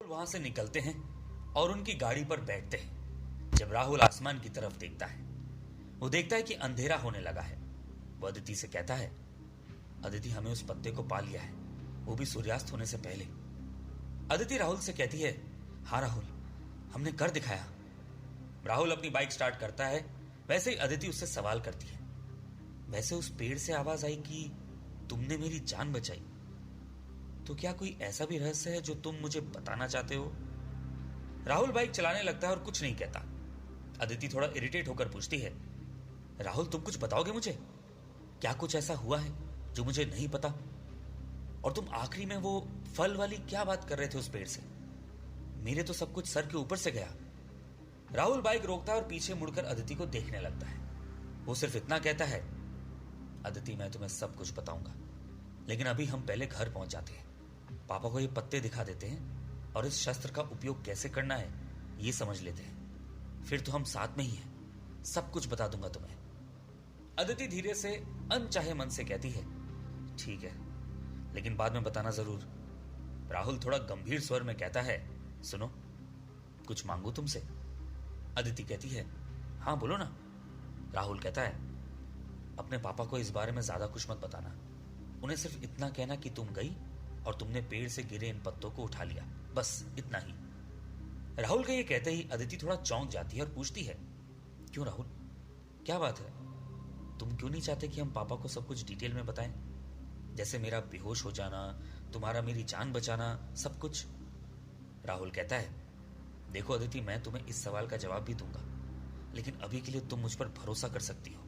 वहां से निकलते हैं और उनकी गाड़ी पर बैठते हैं। जब राहुल आसमान की तरफ देखता है, वो देखता है कि अंधेरा होने लगा है। वो अदिति से कहता है, अदिति, हमें उस पत्ते को पा लिया है, वो भी सूर्यास्त होने से पहले। अदिति राहुल से कहती है, हाँ राहुल, हमने कर दिखाया। राहुल अपनी बाइक स्टार्ट करता है। वैसे ही अदिति उससे सवाल करती है, वैसे उस पेड़ से आवाज आई कि तुमने मेरी जान बचाई, तो क्या कोई ऐसा भी रहस्य है जो तुम मुझे बताना चाहते हो? राहुल बाइक चलाने लगता है और कुछ नहीं कहता। अदिति थोड़ा इरिटेट होकर पूछती है, राहुल, तुम कुछ बताओगे मुझे? क्या कुछ ऐसा हुआ है जो मुझे नहीं पता? और तुम आखिरी में वो फल वाली क्या बात कर रहे थे उस पेड़ से? मेरे तो सब कुछ सर के ऊपर से गया। राहुल बाइक रोकता है और पीछे मुड़कर अदिति को देखने लगता है। वो सिर्फ इतना कहता है, अदिति, मैं तुम्हें सब कुछ बताऊंगा, लेकिन अभी हम पहले घर पहुंच जाते हैं। पापा को ये पत्ते दिखा देते हैं और इस शस्त्र का उपयोग कैसे करना है ये समझ लेते हैं। फिर तो हम साथ में ही हैं। सब कुछ बता दूंगा तुम्हें। अदिति धीरे से अनचाहे मन से कहती है, ठीक है, लेकिन बाद में बताना जरूर। राहुल थोड़ा गंभीर स्वर में कहता है, सुनो, कुछ मांगू तुमसे? अदिति कहती है, हाँ बोलो ना। राहुल कहता है, अपने पापा को इस बारे में ज्यादा कुछ मत बताना। उन्हें सिर्फ इतना कहना कि तुम गई और तुमने पेड़ से गिरे इन पत्तों को उठा लिया, बस इतना ही। राहुल के ये कहते ही अदिति थोड़ा चौंक जाती है और पूछती है, क्यों राहुल, क्या बात है? तुम क्यों नहीं चाहते कि हम पापा को सब कुछ डिटेल में बताएं? जैसे मेरा बेहोश हो जाना, तुम्हारा मेरी जान बचाना, सब कुछ। राहुल कहता है, देखो अदिति, मैं तुम्हें इस सवाल का जवाब भी दूंगा, लेकिन अभी के लिए तुम मुझ पर भरोसा कर सकती हो।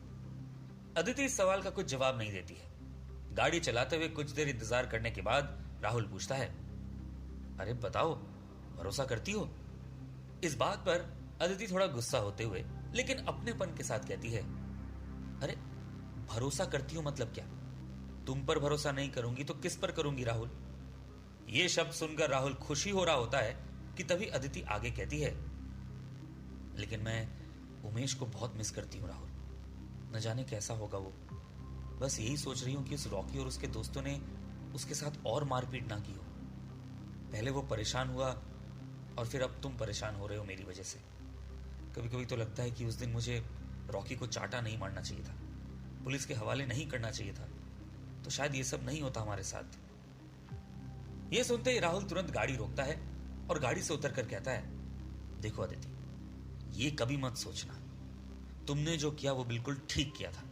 अदिति इस सवाल का कुछ जवाब नहीं देती है। गाड़ी चलाते हुए कुछ देर इंतजार करने के बाद राहुल पूछता है, अरे बताओ, भरोसा करती हो? इस बात पर अदिति थोड़ा गुस्सा होते हुए लेकिन अपनेपन के साथ कहती है, अरे भरोसा करती हो मतलब क्या? तुम पर भरोसा नहीं करूंगी तो किस पर करूंगी राहुल? ये शब्द सुनकर राहुल खुशी हो रहा होता है कि तभी अदिति आगे कहती है, लेकिन मैं उमेश को बहुत मिस करती हूं राहुल। न जाने कैसा होगा वो। बस यही सोच रही हूं कि उस रॉकी और उसके दोस्तों ने उसके साथ और मारपीट ना की हो। पहले वो परेशान हुआ और फिर अब तुम परेशान हो रहे हो मेरी वजह से। कभी कभी तो लगता है कि उस दिन मुझे रॉकी को चाटा नहीं मारना चाहिए था, पुलिस के हवाले नहीं करना चाहिए था, तो शायद ये सब नहीं होता हमारे साथ। ये सुनते ही राहुल तुरंत गाड़ी रोकता है और गाड़ी से उतरकर कहता है, देखो अदिति, ये कभी मत सोचना, तुमने जो किया वो बिल्कुल ठीक किया था।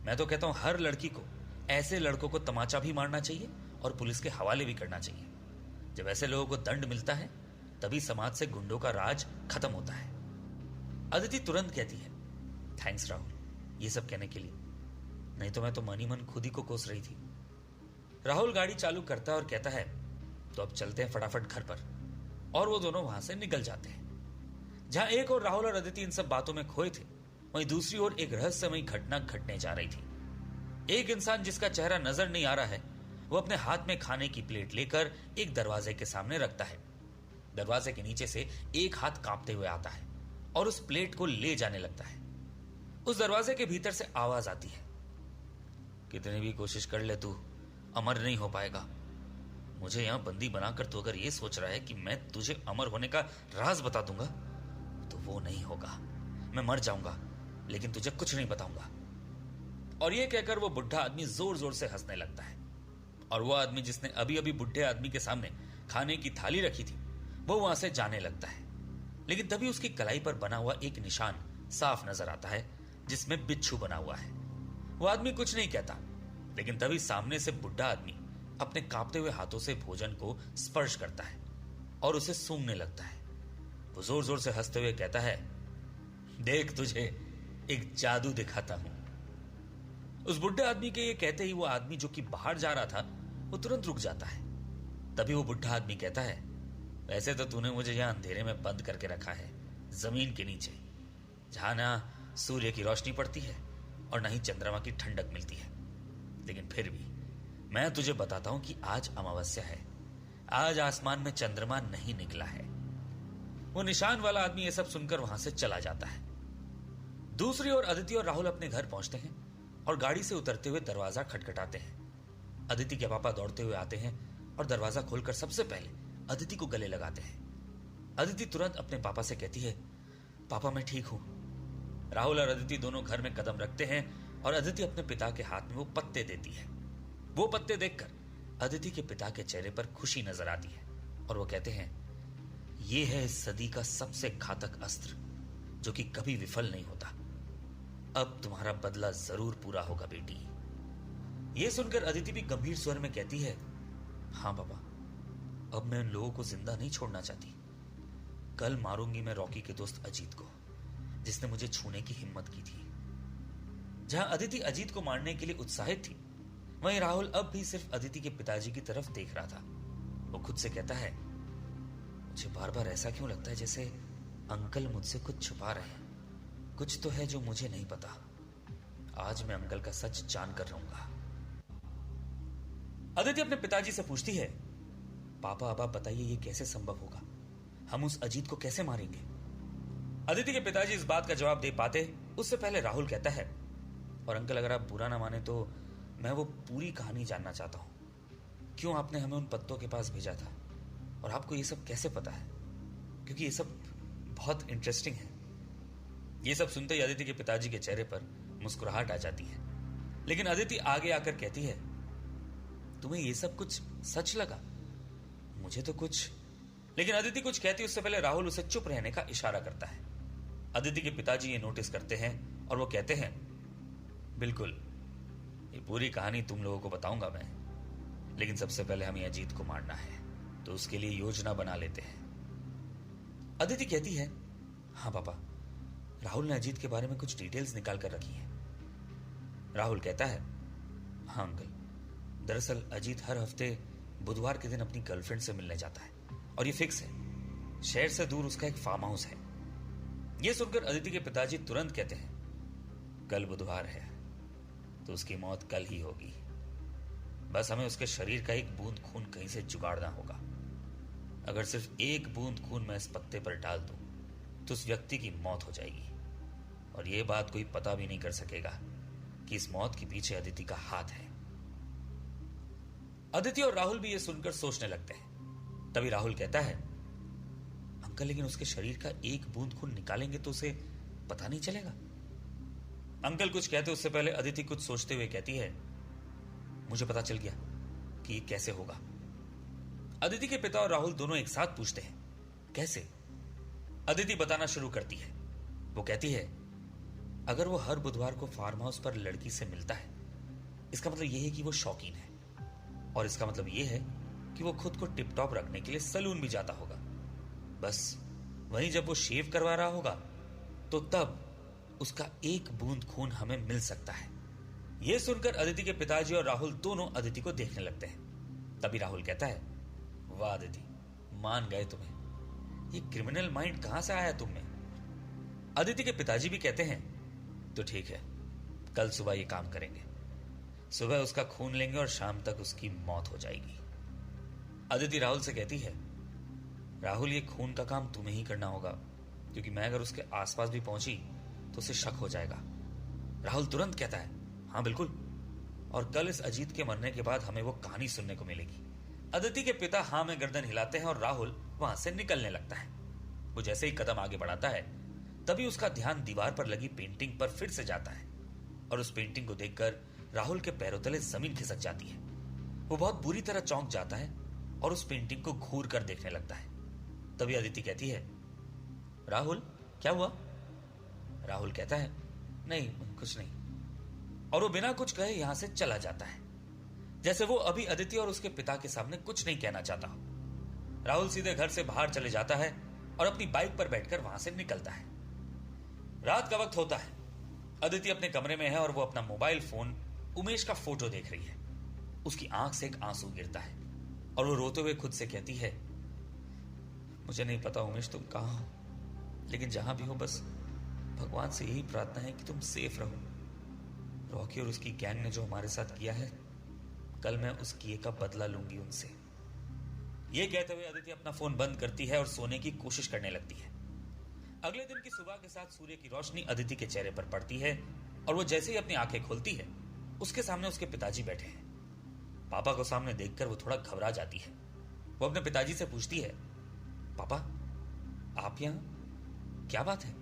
मैं तो कहता हूं हर लड़की को ऐसे लड़कों को तमाचा भी मारना चाहिए और पुलिस के हवाले भी करना चाहिए। जब ऐसे लोगों को दंड मिलता है तभी समाज से गुंडों का राज खत्म होता है। अदिति तुरंत कहती है, थैंक्स राहुल, ये सब कहने के लिए, नहीं तो मैं तो मन ही मन खुद ही को कोस रही थी। राहुल गाड़ी चालू करता है और कहता है, तो अब चलते हैं फटाफट घर पर। और वो दोनों वहां से निकल जाते हैं। जहां एक और राहुल और अदिति इन सब बातों में खोए थे, वहीं दूसरी ओर एक रहस्यमयी घटना घटने जा रही थी। एक इंसान जिसका चेहरा नजर नहीं आ रहा है, वो अपने हाथ में खाने की प्लेट लेकर एक दरवाजे के सामने रखता है। दरवाजे के नीचे से एक हाथ कांपते हुए आता है और उस प्लेट को ले जाने लगता है। उस दरवाजे के भीतर से आवाज आती है, कितनी भी कोशिश कर ले तू अमर नहीं हो पाएगा। मुझे यहां बंदी बनाकर तू अगर ये सोच रहा है कि मैं तुझे अमर होने का राज बता दूंगा तो वो नहीं होगा। मैं मर जाऊंगा लेकिन तुझे कुछ नहीं बताऊंगा। और ये कहकर वो बुढ़ा आदमी जोर जोर से हंसने लगता है। और वो आदमी जिसने अभी अभी बुढ़े आदमी के सामने खाने की थाली रखी थी, वो वहां से जाने लगता है। लेकिन तभी उसकी कलाई पर बना हुआ एक निशान साफ नजर आता है, जिसमें बिच्छू बना हुआ है। वो आदमी कुछ नहीं कहता, लेकिन तभी सामने से बुढ़ा आदमी अपने कांपते हुए हाथों से भोजन को स्पर्श करता है और उसे सूंघने लगता है। वो जोर जोर से हंसते हुए कहता है, देख तुझे एक जादू दिखाता हूं। उस बुढ़े आदमी के ये कहते ही वो आदमी जो कि बाहर जा रहा था, वो तुरंत रुक जाता है। तभी वो बुढ़ा आदमी कहता है, वैसे तो तूने मुझे यहां अंधेरे में बंद करके रखा है, जमीन के नीचे, जहां ना सूर्य की रोशनी पड़ती है और ना ही चंद्रमा की ठंडक मिलती है। लेकिन फिर भी मैं तुझे बताता हूं कि आज अमावस्या है, आज आसमान में चंद्रमा नहीं निकला है। वो निशान वाला आदमी ये सब सुनकर वहां से चला जाता है। दूसरी ओर अदिति और राहुल अपने घर पहुंचते हैं और गाड़ी से उतरते हुए दरवाजा खटखटाते हैं। अदिति के पापा दौड़ते हुए आते हैं और दरवाजा खोलकर सबसे पहले अदिति को गले लगाते हैं। अदिति तुरंत अपने पापा से कहती है, पापा मैं ठीक हूं। राहुल और अदिति दोनों घर में कदम रखते हैं और अदिति अपने पिता के हाथ में वो पत्ते देती है। वो पत्ते देखकर अदिति के पिता के चेहरे पर खुशी नजर आती है और वो कहते हैं, ये है इस सदी का सबसे घातक अस्त्र जो कि कभी विफल नहीं होता। अब तुम्हारा बदला जरूर पूरा होगा बेटी। यह सुनकर अदिति भी गंभीर स्वर में कहती है, हाँ पापा, अब मैं उन लोगों को जिंदा नहीं छोड़ना चाहती। कल मारूंगी मैं रॉकी के दोस्त अजीत को, जिसने मुझे छूने की हिम्मत की थी। जहां अदिति अजीत को मारने के लिए उत्साहित थी, वहीं राहुल अब भी सिर्फ अदिति के पिताजी की तरफ देख रहा था। वो खुद से कहता है, मुझे बार बार ऐसा क्यों लगता है जैसे अंकल मुझसे कुछ छुपा रहे हैं। कुछ तो है जो मुझे नहीं पता। आज मैं अंकल का सच जान कर रहूंगा। अदिति अपने पिताजी से पूछती है, पापा अब आप बताइए ये कैसे संभव होगा? हम उस अजीत को कैसे मारेंगे? अदिति के पिताजी इस बात का जवाब दे पाते उससे पहले राहुल कहता है, और अंकल अगर आप बुरा ना माने तो मैं वो पूरी कहानी जानना चाहता हूं। क्यों आपने हमें उन पत्तों के पास भेजा था और आपको ये सब कैसे पता है? क्योंकि ये सब बहुत इंटरेस्टिंग है। ये सब सुनते ही अदिति के पिताजी के चेहरे पर मुस्कुराहट आ जाती है, लेकिन अदिति आगे आकर कहती है, तुम्हें ये सब कुछ सच लगा? मुझे तो कुछ। लेकिन अदिति कुछ कहती उससे पहले राहुल उसे चुप रहने का इशारा करता है। अदिति के पिताजी ये नोटिस करते हैं और वो कहते हैं, बिल्कुल, ये पूरी कहानी तुम लोगों को बताऊंगा मैं, लेकिन सबसे पहले हमें अजीत को मारना है, तो उसके लिए योजना बना लेते हैं। अदिति कहती है, हाँ पापा, राहुल ने अजीत के बारे में कुछ डिटेल्स निकाल कर रखी है। राहुल कहता है, हाँ अंकल, दरअसल अजीत हर हफ्ते बुधवार के दिन अपनी गर्लफ्रेंड से मिलने जाता है और ये फिक्स है। शहर से दूर उसका एक फार्म हाउस है। यह सुनकर अदिति के पिताजी तुरंत कहते हैं, कल बुधवार है तो उसकी मौत कल ही होगी। बस हमें उसके शरीर का एक बूंद खून कहीं से जुगाड़ना होगा। अगर सिर्फ एक बूंद खून मैं इस पत्ते पर डाल दूं तो उस व्यक्ति की मौत हो जाएगी और यह बात कोई पता भी नहीं कर सकेगा कि इस मौत के पीछे अदिति का हाथ है। अदिति और राहुल भी यह सुनकर सोचने लगते हैं। तभी राहुल कहता है, अंकल लेकिन उसके शरीर का एक बूंद खून निकालेंगे तो उसे पता नहीं चलेगा। अंकल कुछ कहते उससे पहले अदिति कुछ सोचते हुए कहती है, मुझे पता चल गया कि ये कैसे होगा। अदिति के पिता और राहुल दोनों एक साथ पूछते हैं, कैसे? अदिति बताना शुरू करती है। वो कहती है, अगर वो हर बुधवार को फार्म हाउस पर लड़की से मिलता है, इसका मतलब यह है कि वो शौकीन है, और इसका मतलब यह है कि वो खुद को टिप टॉप रखने के लिए सैलून भी जाता होगा। बस वहीं जब वो शेव करवा रहा होगा तो तब उसका एक बूंद खून हमें मिल सकता है। यह सुनकर अदिति के पिताजी और राहुल दोनों अदिति को देखने लगते हैं। तभी राहुल कहता है, वाह अदिति, मान गए तुम्हें। ये क्रिमिनल माइंड कहां से आया तुम में? अदिति के पिताजी भी कहते हैं, तो ठीक है, कल सुबह ये काम करेंगे। सुबह उसका खून लेंगे और शाम तक उसकी मौत हो जाएगी। अदिति राहुल से कहती है, राहुल ये खून का काम तुम्हें ही करना होगा, क्योंकि मैं अगर उसके आसपास भी पहुंची तो उसे शक हो जाएगा। राहुल तुरंत कहता है, हाँ बिल्कुल, और कल इस अजीत के मरने के बाद हमें वो कहानी सुनने को मिलेगी। अदिति के पिता हाँ में गर्दन हिलाते हैं और राहुल वहां से निकलने लगता है। वो जैसे ही कदम आगे बढ़ाता है तभी उसका ध्यान दीवार पर लगी पेंटिंग पर फिर से जाता है और उस पेंटिंग को देखकर राहुल के पैरों तले जमीन खिसक जाती है। वो बहुत बुरी तरह चौंक जाता है और उस पेंटिंग को घूर कर देखने लगता है। तभी अदिति कहती है, राहुल क्या हुआ? राहुल कहता है, नहीं कुछ नहीं, और वो बिना कुछ कहे यहां से चला जाता है, जैसे वो अभी अदिति और उसके पिता के सामने कुछ नहीं कहना चाहता हो। राहुल सीधे घर से बाहर चले जाता है और अपनी बाइक पर बैठकर वहां से निकलता है। रात का वक्त होता है। अदिति अपने कमरे में है और वो अपना मोबाइल फोन उमेश का फोटो देख रही है। उसकी आंख से एक आंसू गिरता है और वो रोते हुए खुद से कहती है, मुझे नहीं पता उमेश तुम कहां हो, लेकिन जहां भी हो बस भगवान से यही प्रार्थना है कि तुम सेफ रहो। रॉकी और उसकी गैंग ने जो हमारे साथ किया है, कल मैं उस किए का बदला लूंगी उनसे। ये कहते हुए अदिति अपना फोन बंद करती है और सोने की कोशिश करने लगती है। अगले दिन की सुबह के साथ सूर्य की रोशनी अदिति के चेहरे पर पड़ती है और वो जैसे ही अपनी आंखें खोलती है, उसके सामने उसके पिताजी बैठे हैं। पापा को सामने देखकर वो थोड़ा घबरा जाती है। वो अपने पिताजी से पूछती है, पापा आप यहां, क्या बात है?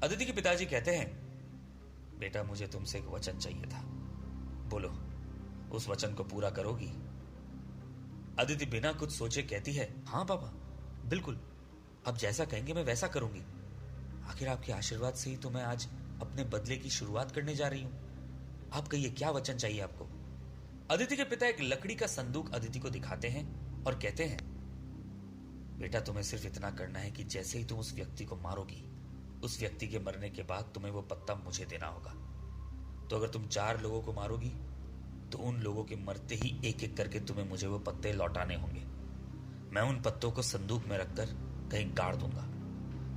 अदिति के पिताजी कहते हैं, बेटा मुझे तुमसे एक वचन चाहिए था, बोलो उस वचन को पूरा करोगी? अदिति बिना कुछ सोचे कहती है, हाँ पापा बिल्कुल, आप जैसा कहेंगे मैं वैसा करूंगी। आखिर आपके आशीर्वाद से ही तो मैं आज अपने बदले की शुरुआत करने जा रही हूं। आप कहिए क्या वचन चाहिए आपको? अदिति के पिता एक लकड़ी का संदूक अदिति को दिखाते हैं और कहते हैं, बेटा तुम्हें सिर्फ इतना करना है कि जैसे ही तुम उस व्यक्ति को मारोगी, उस व्यक्ति के मरने के बाद तुम्हें वो पत्ता मुझे देना होगा। तो अगर तुम 4 लोगों को मारोगी तो उन लोगों के मरते ही एक एक करके तुम्हें मुझे वो पत्ते लौटाने होंगे। मैं उन पत्तों को संदूक में रखकर कहीं गाड़ दूंगा,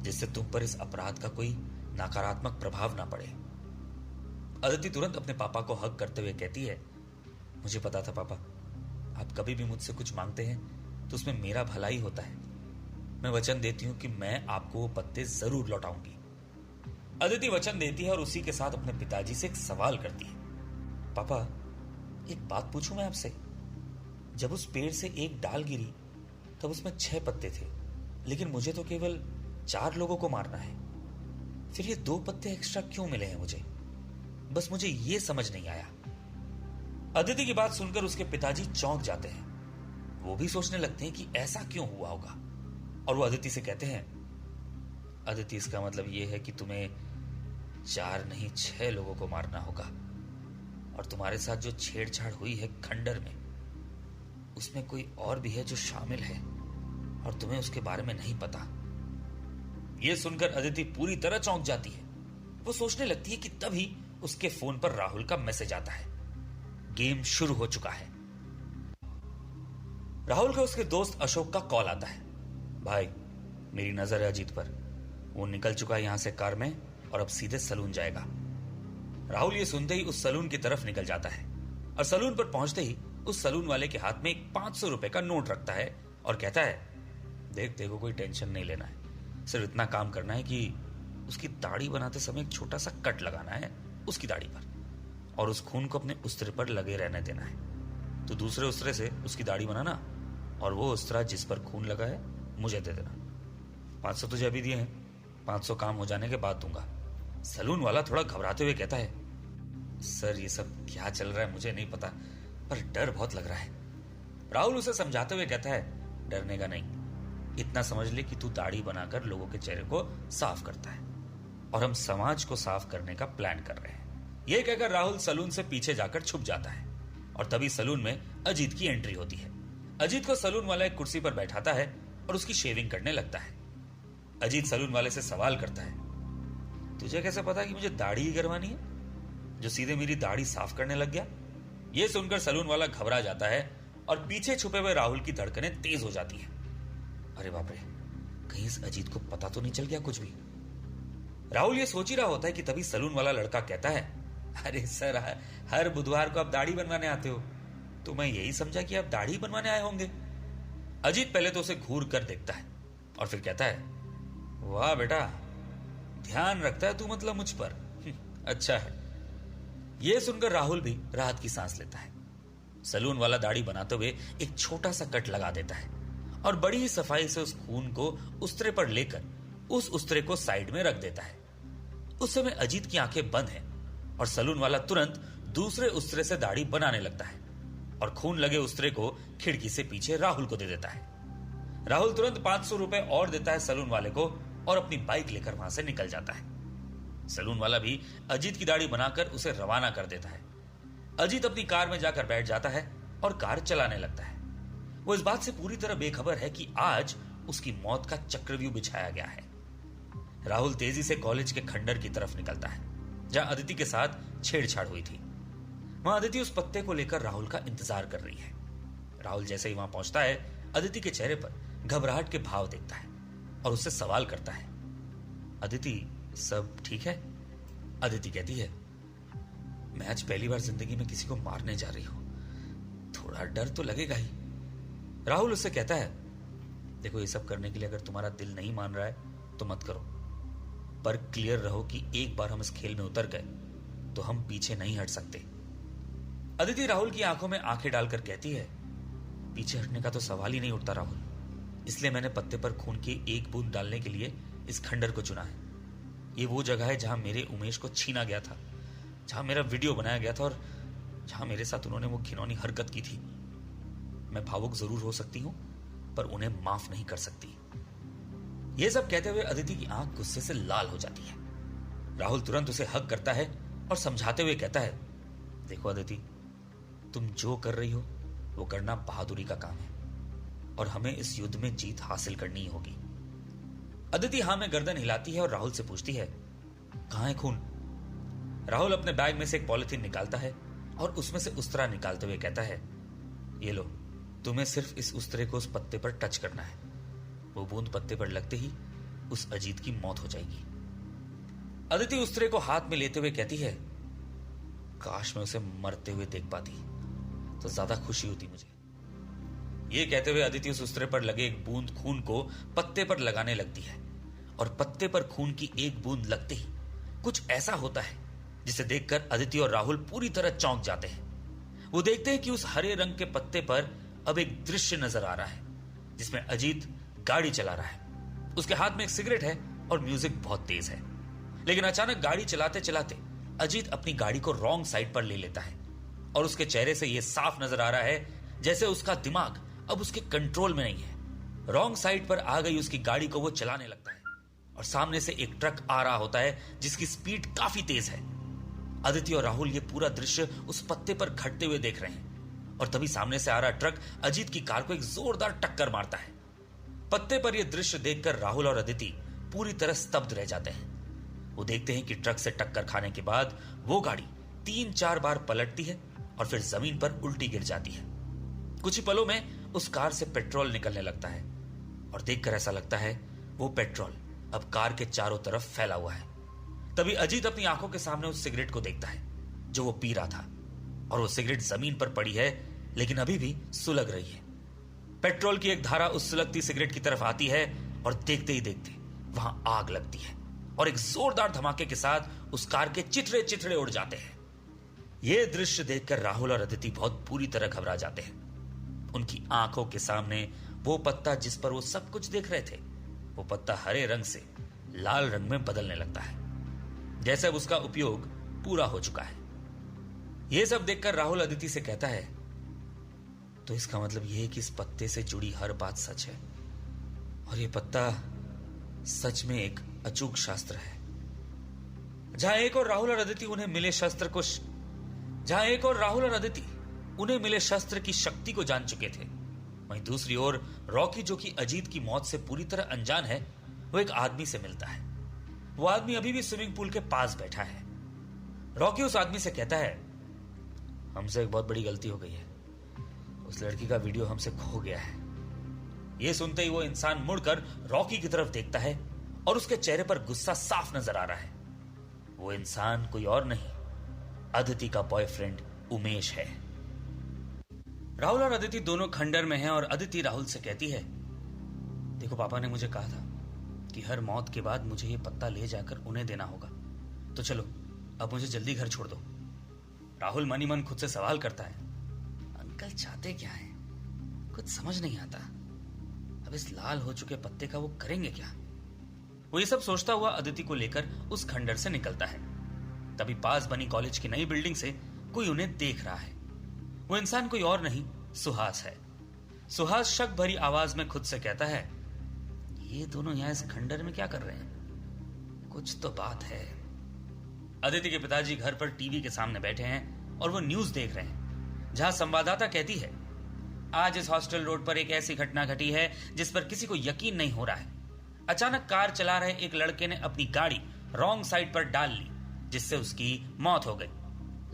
जिससे तुम पर इस अपराध का कोई नकारात्मक प्रभाव ना पड़े। अदिति तुरंत अपने पापा को हग करते हुए कहती है, मुझे पता था पापा, आप कभी भी मुझसे कुछ मांगते हैं तो उसमें मेरा भला ही होता है। मैं वचन देती हूं कि मैं आपको वो पत्ते जरूर लौटाऊंगी। अदिति वचन देती है और उसी के साथ अपने पिताजी से एक सवाल करती है, पापा एक बात पूछूं मैं आपसे? जब उस पेड़ से एक डाल गिरी तब उसमें 6 पत्ते थे, लेकिन मुझे तो केवल 4 लोगों को मारना है। फिर ये 2 पत्ते एक्स्ट्रा क्यों मिले हैं मुझे? बस मुझे ये समझ नहीं आया। अदिति की बात सुनकर उसके पिताजी चौंक जाते हैं। वो भी सोचने लगते हैं कि ऐसा क्यों हुआ होगा, और वो अदिति से कहते हैं, अदिति इसका मतलब ये है कि तुम्हें 4 नहीं 6 लोगों को मारना होगा, और तुम्हारे साथ जो छेड़छाड़ हुई है खंडर में, उसमें कोई और भी है जो शामिल है और तुम्हें उसके बारे में नहीं पता। यह सुनकर अदिति पूरी तरह चौंक जाती है। वो सोचने लगती है कि तभी उसके फोन पर राहुल का मैसेज आता है, गेम शुरू हो चुका है। राहुल का उसके दोस्त अशोक का कॉल आता है, भाई मेरी नजर है अजीत पर, वो निकल चुका है यहां से कार में और अब सीधे सलून जाएगा। राहुल ये सुनते ही उस सलून की तरफ निकल जाता है और सलून पर पहुंचते ही उस सलून वाले के हाथ में एक 500 रुपए का नोट रखता है और कहता है, देख देखो कोई टेंशन नहीं लेना है, सिर्फ इतना काम करना है कि उसकी दाढ़ी बनाते समय एक छोटा सा कट लगाना है उसकी दाढ़ी पर, और उस खून को अपने उस्तरे पर लगे रहने देना है। तो दूसरे उस्तरे से उसकी दाढ़ी बनाना और वो उस्तरा जिस पर खून लगा है मुझे दे देना। 500 तुझे अभी दिए हैं, 500 काम हो जाने के बाद दूंगा। सलून वाला थोड़ा घबराते हुए कहता है, सर ये सब क्या चल रहा है मुझे नहीं पता, पर डर बहुत लग रहा है। राहुल उसे समझाते हुए कहता है, डरने का नहीं, इतना समझ ले कि तू दाढ़ी बनाकर लोगों के चेहरे को साफ करता है और हम समाज को साफ करने का प्लान कर रहे हैं। यह कहकर राहुल सलून से पीछे जाकर छुप जाता है और तभी सलून में अजीत की एंट्री होती है। अजीत को सलून वाला एक कुर्सी पर बैठाता है और उसकी शेविंग करने लगता है। अजीत सलून वाले से सवाल करता है, तुझे कैसे पता कि मुझे दाढ़ी ही करवानी है, जो सीधे मेरी दाढ़ी साफ करने लग गया? यह सुनकर सलून वाला घबरा जाता है और पीछे छुपे हुए राहुल की धड़कनें तेज हो जाती हैं। अरे बाप रे, कहीं इस अजीत को पता तो नहीं चल गया कुछ भी। राहुल ये सोच ही रहा होता है कि तभी सलून वाला लड़का कहता है, अरे सर हर बुधवार को आप दाढ़ी बनवाने आते हो, तो मैं यही समझा कि आप दाढ़ी बनवाने आए होंगे। अजीत पहले तो उसे घूर कर देखता है और फिर कहता है, वाह बेटा, ध्यान रखता है तू मतलब मुझ पर, अच्छा है। यह सुनकर राहुल भी राहत की सांस लेता है। सलून वाला दाढ़ी बनाते हुए एक छोटा सा कट लगा देता है और बड़ी ही सफाई से उस खून को उस्तरे पर लेकर उस उस्तरे को साइड में रख देता है। उस समय अजीत की आंखें बंद हैं और सलून वाला तुरंत दूसरे उस्तरे से दाढ़ी बनाने लगता है और खून लगे उस्तरे को खिड़की से पीछे राहुल को दे देता है। राहुल तुरंत 500 रुपए और देता है सलून वाले को और अपनी बाइक लेकर वहां से निकल जाता है। सलून वाला भी अजीत की दाढ़ी बनाकर उसे रवाना कर देता है। अजीत अपनी कार में जाकर बैठ जाता है और कार चलाने लगता है। वो इस बात से पूरी तरह बेखबर है कि आज उसकी मौत का चक्रव्यूह बिछाया गया है। राहुल तेजी से कॉलेज के खंडर की तरफ निकलता है जहां अदिति के साथ छेड़छाड़ हुई थी। वहां अदिति उस पत्ते को लेकर राहुल का इंतजार कर रही है। राहुल जैसे ही वहां पहुंचता है, अदिति के चेहरे पर घबराहट के भाव देखता है और उससे सवाल करता है, अदिति सब ठीक है? अदिति कहती है, मैं आज पहली बार जिंदगी में किसी को मारने जा रही हूं, थोड़ा डर तो लगेगा ही। राहुल उससे कहता है, देखो ये सब करने के लिए अगर तुम्हारा दिल नहीं मान रहा है तो मत करो, पर क्लियर रहो कि एक बार हम इस खेल में उतर गए तो हम पीछे नहीं हट सकते। अदिति राहुल की आंखों में आंखें डालकर कहती है, पीछे हटने का तो सवाल ही नहीं उठता राहुल। इसलिए मैंने पत्ते पर खून की एक बूंद डालने के लिए इस खंडर को चुना है। ये वो जगह है जहां मेरे उमेश को छीना गया था, जहां मेरा वीडियो बनाया गया था और जहां मेरे साथ उन्होंने वो घिनौनी हरकत की थी। मैं भावुक जरूर हो सकती हूं, पर उन्हें माफ नहीं कर सकती। यह सब कहते हुए अदिति की आंख गुस्से से लाल हो जाती है। राहुल तुरंत उसे हग करता है और समझाते हुए कहता है, देखो अदिति, तुम जो कर रही हो वो करना बहादुरी का काम है और हमें इस युद्ध में जीत हासिल करनी ही होगी। अदिति हां में गर्दन हिलाती है और राहुल से पूछती है, कहां है खून? राहुल अपने बैग में से एक पॉलिथीन निकालता है और उसमें से उस्तरा निकालते हुए कहता है, ये लो, तुम्हें सिर्फ इस उस्तरे को उस पत्ते पर टच करना है। वो बूंद पत्ते पर लगते ही उस अजीत की मौत हो जाएगी। अदिति उस्तरे को हाथ में लेते हुए कहती है, काश मैं उसे मरते हुए देख पाती तो ज्यादा खुशी होती मुझे। ये कहते हुए अदिति उस उस्तरे पर लगे एक बूंद खून को पत्ते पर लगाने लगती है और पत्ते पर खून की एक बूंद लगते ही कुछ ऐसा होता है जिसे देखकर अदिति और राहुल पूरी तरह चौंक जाते हैं। वो देखते हैं कि उस हरे रंग के पत्ते पर अब एक दृश्य नजर आ रहा है जिसमें अजीत गाड़ी चला रहा है। उसके हाथ में एक सिगरेट है और म्यूजिक बहुत तेज है। लेकिन अचानक गाड़ी चलाते चलाते अजीत अपनी गाड़ी को रॉन्ग साइड पर ले लेता है और उसके चेहरे से यह साफ नजर आ रहा है जैसे उसका दिमाग अब उसके कंट्रोल में नहीं है। रॉन्ग साइड पर आ गई उसकी गाड़ी को वो चलाने लगता है और सामने से एक ट्रक आ रहा होता है जिसकी स्पीड काफी तेज है। अदिति और राहुल ये पूरा दृश्य उस पत्ते पर घटते हुए देख रहे हैं और तभी सामने से आ रहा ट्रक अजीत की कार को एक जोरदार टक्कर मारता है। पत्ते पर यह दृश्य देखकर राहुल और अदिति पूरी तरह स्तब्ध रह जाते हैं। वो देखते हैं कि ट्रक से टक्कर खाने के बाद वो गाड़ी 3-4 बार पलटती है और फिर जमीन पर उल्टी गिर जाती है। कुछ ही पलों में उस कार से पेट्रोल निकलने लगता है और देखकर ऐसा लगता है वो पेट्रोल अब कार के चारों तरफ फैला हुआ है। तभी अजीत अपनी आंखों के सामने उस सिगरेट को देखता है जो वो पी रहा था और वो सिगरेट जमीन पर पड़ी है लेकिन अभी भी सुलग रही है। पेट्रोल की एक धारा उस सुलगती सिगरेट की तरफ आती है और देखते ही देखते वहां आग लगती है और एक जोरदार धमाके के साथ उस कार के चिथड़े चिथड़े उड़ जाते हैं। यह दृश्य देखकर राहुल और अदिति बहुत बुरी तरह घबरा जाते हैं। उनकी आंखों के सामने वो पत्ता जिस पर वो सब कुछ देख रहे थे, वो पत्ता हरे रंग से लाल रंग में बदलने लगता है जैसे अब उसका उपयोग पूरा हो चुका है। यह सब देखकर राहुल अदिति से कहता है, तो इसका मतलब यह है कि इस पत्ते से जुड़ी हर बात सच है और यह पत्ता सच में एक अचूक शास्त्र है। जहां एक और राहुल और अदिति उन्हें मिले शस्त्र की शक्ति को जान चुके थे, वहीं दूसरी ओर रॉकी, जो कि अजीत की मौत से पूरी तरह अनजान है, वो एक आदमी से मिलता है। वो आदमी अभी भी स्विमिंग पूल के पास बैठा है। रॉकी उस आदमी से कहता है, हमसे एक बहुत बड़ी गलती हो गई है, उस लड़की का वीडियो हमसे खो गया है। यह सुनते ही वो इंसान मुड़कर रॉकी की तरफ देखता है और उसके चेहरे पर गुस्सा साफ नजर आ रहा है। वो इंसान कोई और नहीं, अदिति का बॉयफ्रेंड उमेश है। राहुल और अदिति दोनों खंडर में हैं और अदिति राहुल से कहती है, देखो, पापा ने मुझे कहा था कि हर मौत के बाद मुझे ये पत्ता ले जाकर उन्हें देना होगा, तो चलो अब मुझे जल्दी घर छोड़ दो। राहुल मन ही मन खुद से सवाल करता है, अंकल चाहते क्या है? कुछ समझ नहीं आता। अब इस लाल हो चुके पत्ते का वो करेंगे क्या? वो ये सब सोचता हुआ अदिति को लेकर उस खंडर से निकलता है। तभी पास बनी कॉलेज की नई बिल्डिंग से कोई उन्हें देख रहा है। वो इंसान कोई और नहीं, सुहास है। सुहास शक भरी आवाज में खुद से कहता है, ये दोनों यहां इस खंडर में क्या कर रहे हैं? कुछ तो बात है। अदिति के पिताजी घर पर टीवी के सामने बैठे हैं और वो न्यूज देख रहे हैं, जहां संवाददाता कहती है, आज इस हॉस्टल रोड पर एक ऐसी घटना घटी है जिस पर किसी को यकीन नहीं हो रहा है। अचानक कार चला रहे एक लड़के ने अपनी गाड़ी रॉन्ग साइड पर डाल ली, जिससे उसकी मौत हो गई।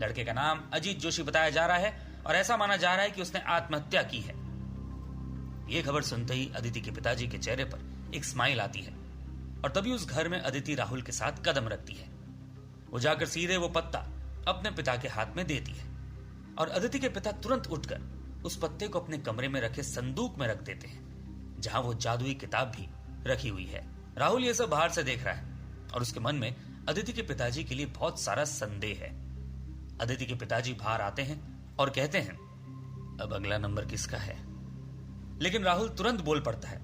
लड़के का नाम अजीत जोशी बताया जा रहा है और ऐसा माना जा रहा है कि उसने आत्महत्या की है। यह खबर सुनते ही अदिति के पिताजी के चेहरे पर एक स्माइल आती है और तभी उस घर में अदिति राहुल के साथ कदम रखती है। वो जाकर सीधे वो पत्ता अपने पिता के हाथ में देती है और अदिति के पिता तुरंत उठकर उस पत्ते को अपने कमरे में रखे संदूक में रख देते हैं, जहां वो जादुई किताब भी रखी हुई है। राहुल ये सब बाहर से देख रहा है और उसके मन में अदिति के पिताजी के लिए बहुत सारा संदेह है। अदिति के पिताजी बाहर आते हैं और कहते हैं, अब अगला नंबर किसका है? लेकिन राहुल तुरंत बोल पड़ता है,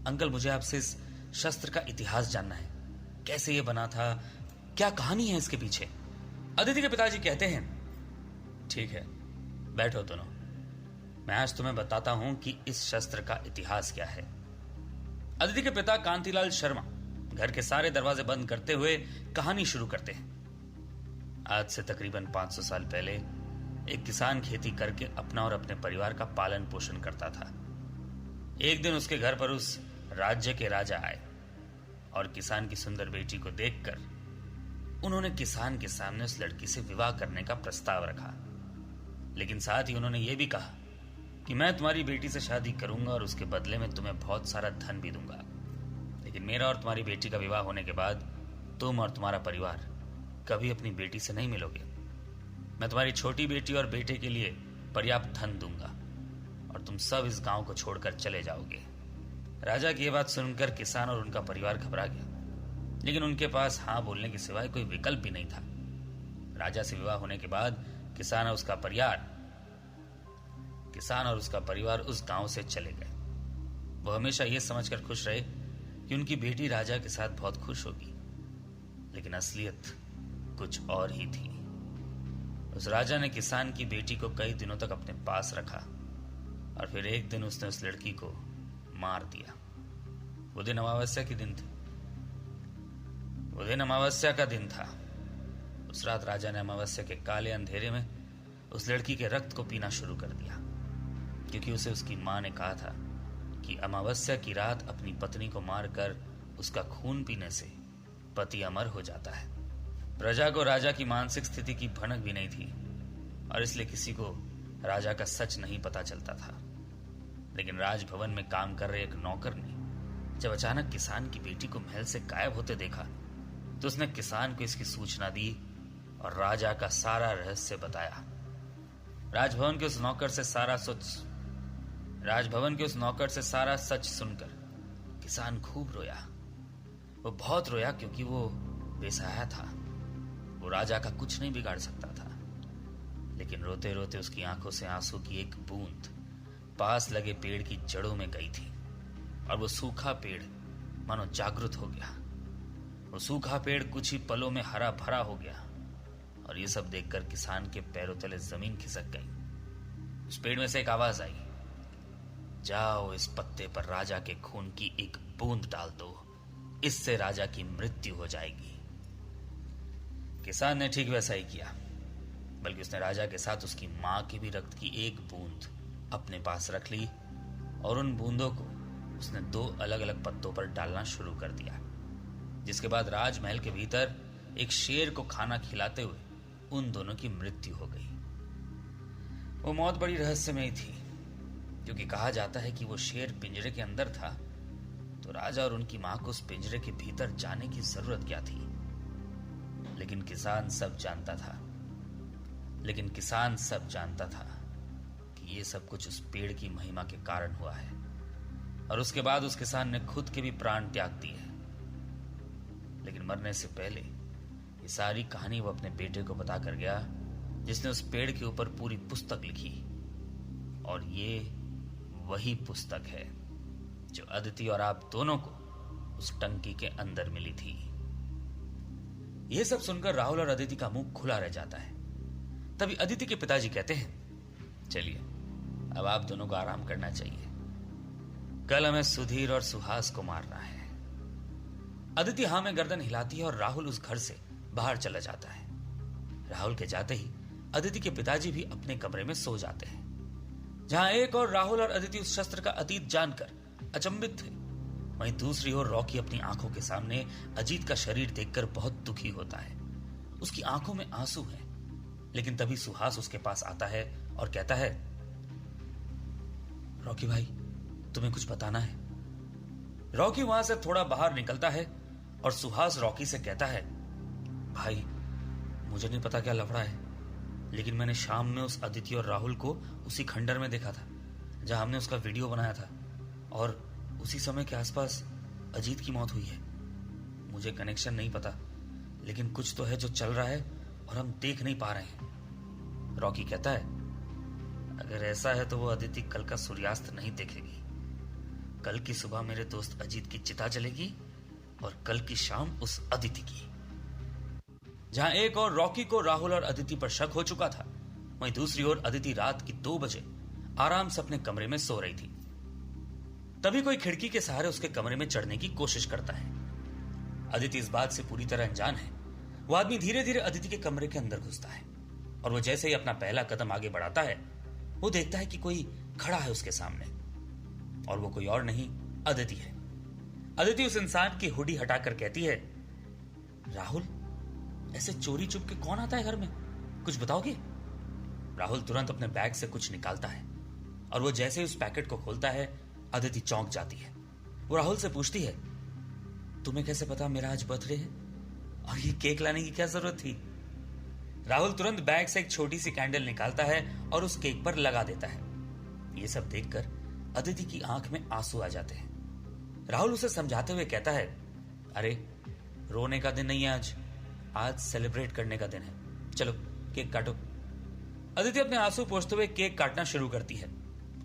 अंकल मुझे आपसे इस शस्त्र का इतिहास जानना है, कैसे ये बना था, क्या कहानी है इसके पीछे। अदिति के पिताजी कहते हैं, ठीक है बैठो दोनों, मैं आज तुम्हें बताता हूं कि इस शस्त्र का इतिहास क्या है। अदिति के पिता कांतिलाल शर्मा घर के सारे दरवाजे बंद करते हुए कहानी शुरू करते हैं। आज से तकरीबन 500 साल पहले एक किसान खेती करके अपना और अपने परिवार का पालन पोषण करता था। एक दिन उसके घर पर उस राज्य के राजा आए और किसान की सुंदर बेटी को देखकर उन्होंने किसान के सामने उस लड़की से विवाह करने का प्रस्ताव रखा, लेकिन साथ ही उन्होंने यह भी कहा कि मैं तुम्हारी बेटी से शादी करूंगा और उसके बदले में तुम्हें बहुत सारा धन भी दूंगा, लेकिन मेरा और तुम्हारी बेटी का विवाह होने के बाद तुम और तुम्हारा परिवार कभी अपनी बेटी से नहीं मिलोगे। मैं तुम्हारी छोटी बेटी और बेटे के लिए पर्याप्त धन दूंगा और तुम सब इस गांव को छोड़कर चले जाओगे। राजा की यह बात सुनकर किसान और उनका परिवार घबरा गया, लेकिन उनके पास हाँ बोलने के सिवाय कोई विकल्प भी नहीं था। राजा से विवाह होने के बाद किसान और उसका परिवार उस गांव से चले गए। वो हमेशा यह समझकर खुश रहे कि उनकी बेटी राजा के साथ बहुत खुश होगी, लेकिन असलियत कुछ और ही थी। उस राजा ने किसान की बेटी को कई दिनों तक अपने पास रखा और फिर एक दिन उसने उस लड़की को मार दिया। वो दिन अमावस्या का दिन था। उस रात राजा ने अमावस्या के काले अंधेरे में उस लड़की के रक्त को पीना शुरू कर दिया, क्योंकि उसे उसकी मां ने कहा था कि अमावस्या की रात अपनी पत्नी को मारकर उसका खून पीने से पति अमर हो जाता है। प्रजा को राजा की मानसिक स्थिति की भनक भी नहीं थी और इसलिए किसी को राजा का सच नहीं पता चलता था। लेकिन राजभवन में काम कर रहे एक नौकर ने जब अचानक किसान की बेटी को महल से गायब होते देखा तो उसने किसान को इसकी सूचना दी और राजा का सारा रहस्य बताया। राजभवन के उस नौकर से सारा सच सुनकर किसान खूब रोया। वो बहुत रोया क्योंकि वो बेसहारा था। वो राजा का कुछ नहीं बिगाड़ सकता था, लेकिन रोते रोते उसकी आंखों से आंसू की एक बूंद पास लगे पेड़ की जड़ों में गई थी और वो सूखा पेड़ मानो जागृत हो गया। वो सूखा पेड़ कुछ ही पलों में हरा भरा हो गया और ये सब देखकर किसान के पैरों तले जमीन खिसक गई। उस पेड़ में से एक आवाज आई, जाओ इस पत्ते पर राजा के खून की एक बूंद डाल दो, इससे राजा की मृत्यु हो जाएगी। किसान ने ठीक वैसा ही किया, बल्कि उसने राजा के साथ उसकी मां के भी रक्त की एक बूंद अपने पास रख ली और उन बूंदों को उसने 2 अलग अलग पत्तों पर डालना शुरू कर दिया। जिसके बाद राजमहल के भीतर एक शेर को खाना खिलाते हुए उन दोनों की मृत्यु हो गई। वो मौत बड़ी रहस्यमयी थी, क्योंकि कहा जाता है कि वो शेर पिंजरे के अंदर था तो राजा और उनकी मां को उस पिंजरे के भीतर जाने की जरूरत क्या थी। लेकिन किसान सब जानता था कि ये सब कुछ उस पेड़ की महिमा के कारण हुआ है और उसके बाद उस किसान ने खुद के भी प्राण त्याग दिए। लेकिन मरने से पहले ये सारी कहानी वो अपने बेटे को बता कर गया, जिसने उस पेड़ के ऊपर पूरी पुस्तक लिखी। और ये वही पुस्तक है जो अदिति और आप दोनों को उस टंकी के अंदर मिली थी। यह सब सुनकर राहुल और अदिति का मुंह खुला रह जाता है। तभी अदिति के पिताजी कहते हैं, चलिए अब आप दोनों को आराम करना चाहिए, कल हमें सुधीर और सुहास को मारना है। अदिति हां में गर्दन हिलाती है और राहुल उस घर से बाहर चला जाता है। राहुल के जाते ही अदिति के पिताजी भी अपने कमरे में सो जाते हैं। जहां एक और राहुल और अदिति उस शस्त्र का अतीत जानकर अचंभित थे, वहीं दूसरी ओर रॉकी अपनी आंखों के सामने अजीत का शरीर देखकर बहुत दुखी होता है। उसकी आंखों में आंसू हैं, लेकिन तभी सुहास उसके पास आता है और कहता है, रॉकी भाई तुम्हें कुछ बताना है। रॉकी वहां से थोड़ा बाहर निकलता है और सुहास रॉकी से कहता है, भाई मुझे नहीं पता क्या लफड़ा है, लेकिन मैंने शाम में उस अदिति और राहुल को उसी खंडर में देखा था जहां हमने उसका वीडियो बनाया था और उसी समय के आसपास अजीत की मौत हुई है। मुझे कनेक्शन नहीं पता, लेकिन कुछ तो है जो चल रहा है और हम देख नहीं पा रहे हैं। रॉकी कहता है, अगर ऐसा है तो वो अदिति कल का सूर्यास्त नहीं देखेगी। कल की सुबह मेरे दोस्त अजीत की चिता जलेगी और कल की शाम उस अदिति की। जहां एक और रॉकी को राहुल और अदिति पर शक हो चुका था, वहीं दूसरी ओर अदिति रात की 2 बजे आराम से अपने कमरे में सो रही थी। तभी कोई खिड़की के सहारे उसके कमरे में चढ़ने की कोशिश करता है। अदिति इस बात से पूरी तरह अनजान है। वो आदमी धीरे धीरे अदिति के कमरे के अंदर घुसता है और वो जैसे ही अपना पहला कदम आगे बढ़ाता है, वो देखता है कि कोई खड़ा है उसके सामने, और वो कोई और नहीं, अदिति है। अदिति उस इंसान की हुडी हटाकर कहती है, राहुल, ऐसे चोरी चुप के कौन आता है घर में, कुछ बताओगे? राहुल तुरंत अपने बैग से कुछ निकालता है और वो जैसे ही उस पैकेट को खोलता है, अदिति चौंक जाती है। वो राहुल से पूछती है, तुम्हें कैसे पता मेरा आज बर्थडे है और ये केक लाने की क्या जरूरत थी? राहुल तुरंत बैग से एक छोटी सी कैंडल निकालता है और उस केक पर लगा देता है। ये सब देखकर अदिति की आंख में आंसू आ जाते हैं। राहुल उसे समझाते हुए कहता है, अरे रोने का दिन नहीं है आज सेलिब्रेट करने का दिन है, चलो केक काटो। अदिति अपने आंसू पोंछते हुए केक काटना शुरू करती है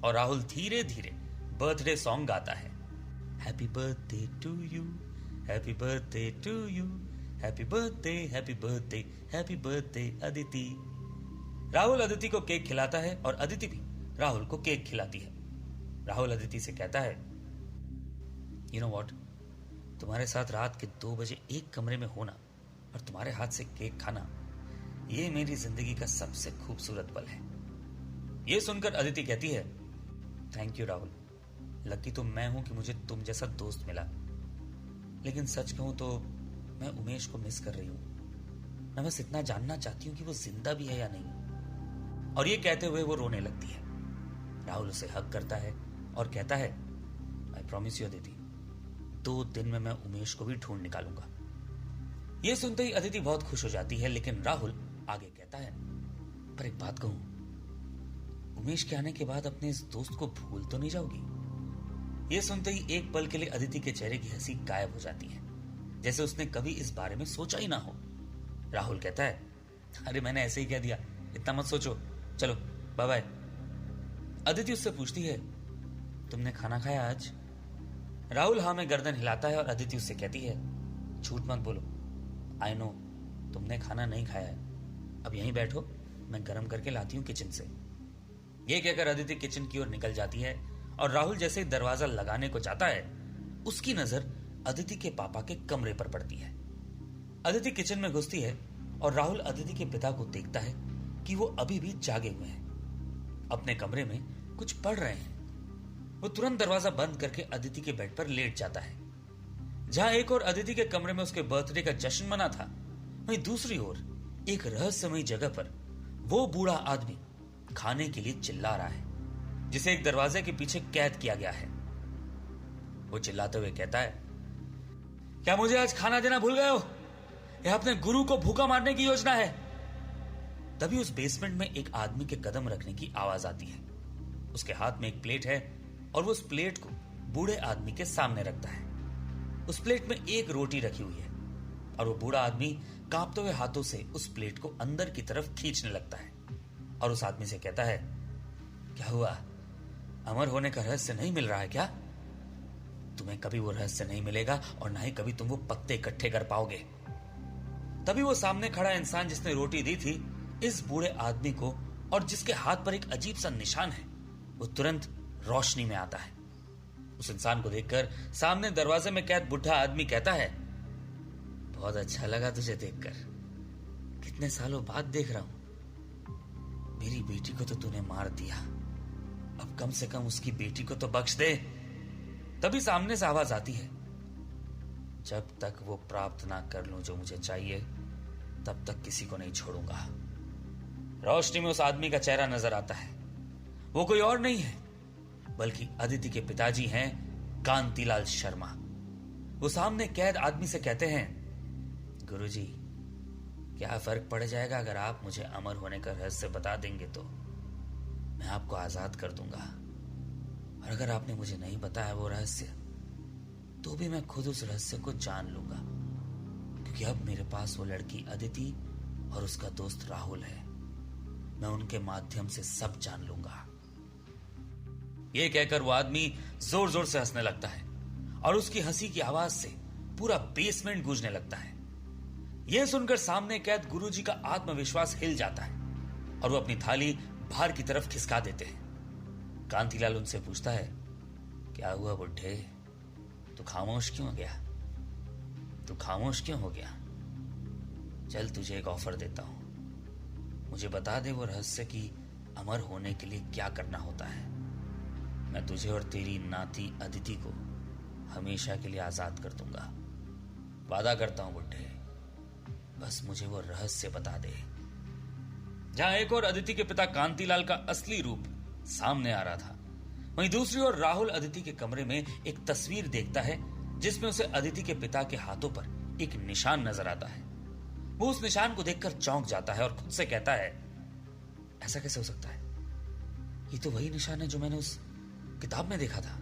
और राहुल धीरे धीरे बर्थडे सॉन्ग गाता है। Happy birthday to you, happy birthday to you, happy birthday, happy birthday, happy birthday Aditi. Rahul Aditi को केक खिलाता है और अदिति भी राहुल को केक खिलाती है। राहुल अदिति से कहता है, यू नो व्हाट, तुम्हारे साथ रात के 2 बजे एक कमरे में होना और तुम्हारे हाथ से केक खाना, ये मेरी जिंदगी का सबसे खूबसूरत पल है। ये सुनकर अदिति कहती है, थैंक यू राहुल, लकी तो मैं हूं कि मुझे तुम जैसा दोस्त मिला। लेकिन सच कहूं तो मैं उमेश को मिस कर रही हूं। मैं बस इतना जानना चाहती हूं कि वो जिंदा भी है या नहीं। और ये कहते हुए वो रोने लगती है। राहुल उसे हग करता है और कहता है, आई प्रॉमिस यू अदिति, 2 दिन में मैं उमेश को भी ढूंढ निकालूंगा। ये सुनते ही अदिति बहुत खुश हो जाती है, लेकिन राहुल आगे कहता है, पर एक बात कहूं, उमेश के आने के बाद अपने इस दोस्त को भूल तो नहीं जाओगी? ये सुनते ही एक पल के लिए अदिति के चेहरे की हंसी गायब हो जाती है, जैसे उसने कभी इस बारे में सोचा ही ना हो। राहुल कहता है, अरे मैंने ऐसे ही कह दिया, इतना मत सोचो, चलो बाय बाय। अदिति उससे पूछती है, तुमने खाना खाया आज? राहुल हाँ में गर्दन हिलाता है और अदिति उससे कहती है, झूठ मत बोलो, आई नो तुमने खाना नहीं खाया है, अब यहीं बैठो, मैं गर्म करके लाती हूँ किचन से। ये कहकर अदिति किचन की ओर निकल जाती है और राहुल जैसे ही दरवाजा लगाने को जाता है, उसकी नजर अदिति के पापा के कमरे पर पड़ती है। अदिति किचन में घुसती है और राहुल अदिति के पिता को देखता है कि वो अभी भी जागे हुए हैं, अपने कमरे में कुछ पढ़ रहे हैं। वो तुरंत दरवाजा बंद करके अदिति के बेड पर लेट जाता है। जहां एक और अदिति के कमरे में उसके बर्थडे का जश्न मना था, वहीं दूसरी ओर एक रहस्यमयी जगह पर वो बूढ़ा आदमी खाने के लिए चिल्ला रहा है, जिसे एक दरवाजे के पीछे कैद किया गया है। वो चिल्लाते हुए कहता है, क्या मुझे आज खाना देना भूल गए हो? यह अपने गुरु को भूखा मारने की योजना है। तभी उस बेसमेंट में एक आदमी के कदम रखने की आवाज आती है। उसके हाथ में एक प्लेट है और वो उस प्लेट को बूढ़े आदमी के सामने रखता है। उस प्लेट में एक रोटी रखी हुई है और वो बूढ़ा आदमी कांपते हुए हाथों से उस प्लेट को अंदर की तरफ खींचने लगता है और उस आदमी से कहता है, क्या हुआ, अमर होने का रहस्य नहीं मिल रहा है क्या? तुम्हें कभी वो रहस्य नहीं मिलेगा और ना ही कभी तुम वो पत्ते इकट्ठे कर पाओगे। तभी वो सामने खड़ा इंसान जिसने रोटी दी थी इस बूढ़े आदमी को और जिसके हाथ पर एक अजीब सा निशान है, वो तुरंत रोशनी में आता है। उस इंसान को देखकर सामने दरवाजे में कैद बुढ़ा आदमी कहता है, बहुत अच्छा लगा तुझे देखकर, कितने सालों बाद देख रहा हूं। मेरी बेटी को तो तूने मार दिया, अब कम से कम उसकी बेटी को तो बख्श दे। तभी सामने से आवाज आती है, जब तक वो प्राप्त ना कर लूं जो मुझे चाहिए, तब तक किसी को नहीं छोड़ूंगा। रोशनी में उस आदमी का चेहरा नजर आता है। वो कोई और नहीं है बल्कि अदिति के पिताजी हैं, कांतिलाल शर्मा। वो सामने कैद आदमी से कहते हैं, गुरुजी, क्या फर्क पड़ जाएगा अगर आप मुझे अमर होने का रहस्य बता देंगे तो मैं आपको आजाद कर दूंगा, और अगर आपने मुझे नहीं बताया वो रहस्य तो भी मैं खुद उस रहस्य को जान लूंगा, क्योंकि अब मेरे पास वो लड़की अदिति और उसका दोस्त राहुल है। मैं उनके माध्यम से सब जान लूंगा। यह कहकर वो आदमी जोर जोर से हंसने लगता है और उसकी हंसी की आवाज से पूरा बेसमेंट गूंजने लगता है। यह सुनकर सामने कैद गुरुजी का आत्मविश्वास हिल जाता है और वो अपनी थाली बाहर की तरफ खिसका देते हैं। कांतीलाल उनसे पूछता है, क्या हुआ बुड्ढे, तू खामोश क्यों हो गया? तू खामोश क्यों हो गया? चल तुझे एक ऑफर देता हूं, मुझे बता दे वो रहस्य कि अमर होने के लिए क्या करना होता है। मैं तुझे और तेरी नाती अदिति को हमेशा के लिए आजाद कर दूंगा। वादा करता हूं बुड्ढे, बस मुझे वो रहस्य बता दे। जहां एक और अदिति के पिता कांतीलाल का असली रूप सामने आ रहा था, वहीं दूसरी ओर राहुल अदिति के कमरे में एक तस्वीर देखता है जिसमें उसे अदिति के पिता के हाथों पर एक निशान नजर आता है। वो उस निशान को देखकर चौंक जाता है और खुद से कहता है, ऐसा कैसे हो सकता है? ये तो वही निशान है जो मैंने उस किताब में देखा था।